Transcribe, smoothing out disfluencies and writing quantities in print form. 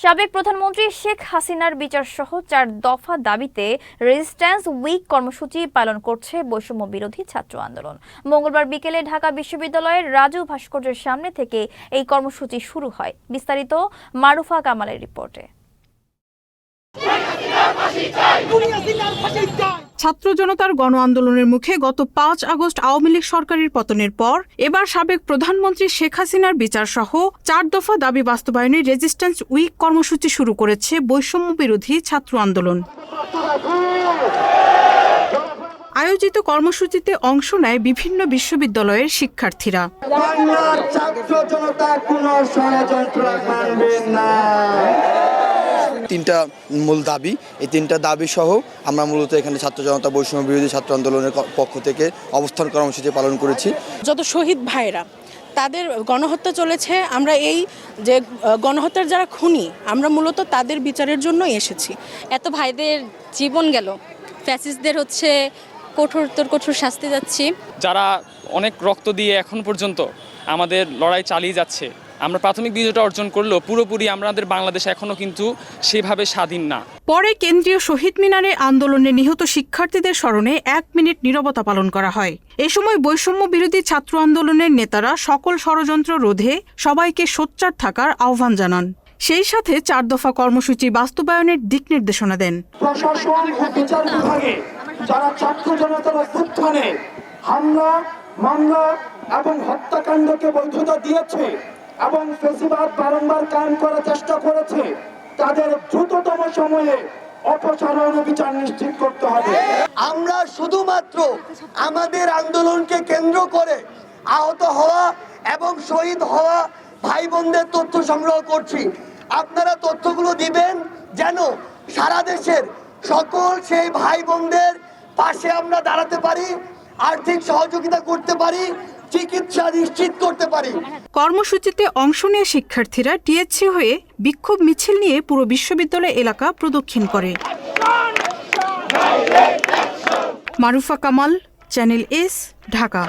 সাবেক প্রধানমন্ত্রী শেখ হাসিনার বিচার সহ ৪ দফা দাবিতে রেজিস্ট্যান্স উইক কর্মসূচি পালন করছে বৈষম্য বিরোধী ছাত্র আন্দোলন। মঙ্গলবার বিকেলে ঢাকা বিশ্ববিদ্যালয়ের রাজু ভাস্কর্যের সামনে থেকে এই কর্মসূচি শুরু হয়। বিস্তারিত মারুফা কামালের রিপোর্টে। ছাত্র জনতার গণ আন্দোলনের মুখে গত ৫ আগস্ট আওয়ামী লীগ সরকারের পতনের পর এবার সাবেক প্রধানমন্ত্রী শেখ হাসিনার বিচার সহ ৪ দফা দাবি বাস্তবায়নে রেজিস্ট্যান্স উইক কর্মসূচি শুরু করেছে বৈষম্য বিরোধী ছাত্র আন্দোলন। আয়োজিত কর্মসূচিতে অংশ নেয় বিভিন্ন বিশ্ববিদ্যালয়ের শিক্ষার্থীরা। তিনটা মূল দাবি, এই তিনটা দাবি সহ আমরা মূলত এখানে ছাত্র জনতা বৈষম্য বিরোধী ছাত্র আন্দোলনের পক্ষ থেকে অবস্থান কর্মসূচি পালন করেছি। যত শহীদ ভাইরা তাদের গণহত্যা চলেছে, আমরা এই যে গণহত্যার যারা খুনি আমরা মূলত তাদের বিচারের জন্য এসেছি। এত ভাইদের জীবন গেল, ফ্যাসিস্টদের কঠোর শাস্তি যাচ্ছি। যারা অনেক রক্ত দিয়ে এখন পর্যন্ত আমাদের লড়াই চালিয়ে যাচ্ছে, আমরা প্রাথমিক বিজয়টা অর্জন করলেও পুরোপুরি আমাদের বাংলাদেশ এখনো কিন্তু সেভাবে স্বাধীন না। পরে কেন্দ্রীয় শহীদ মিনারে আন্দোলনে নিহত শিক্ষার্থীদের স্মরণে ১ মিনিট নীরবতা পালন করা হয়। এ সময় বৈষম্য বিরোধী ছাত্র আন্দোলনের নেতারা সকল ষড়যন্ত্র রোধে সবাইকে সোচ্চার থাকার আহ্বান জানান। সেই সাথে ৪ দফা কর্মসূচি বাস্তবায়নের দিক নির্দেশনা দেন। প্রশাসন ও বিচার বিভাগে যারা ছাত্র জনতার অভ্যুত্থানে হামলা, মামলা এবং হত্যাকাণ্ডকে বৈধতা দিয়েছে এবং ফেসিবাদ বারংবার কায়েম করার চেষ্টা করেছে, তাদের দ্রুততম সময়ে অপসারণ বিচার নিশ্চিত করতে হবে। আমরা শুধুমাত্র আমাদের আন্দোলনকে কেন্দ্র করে আহত হওয়া এবং শহীদ হওয়া ভাই বোনদের তথ্য সংগ্রহ করছি। আপনারা তথ্যগুলো দিবেন যেন সারা দেশের সকল সেই ভাই বোনদের পাশে আমরা দাঁড়াতে পারি, আর্থিক সহযোগিতা করতে পারি, চিকিৎসা নিশ্চিত করতে পারি। কর্মসূচিতে অংশ নিয়ে শিক্ষার্থীরা টিএসসি হয়ে বিক্ষোভ মিছিল নিয়ে পুরো বিশ্ববিদ্যালয় এলাকা প্রদক্ষিণ করে। Marufa Kamal, channel S, Dhaka.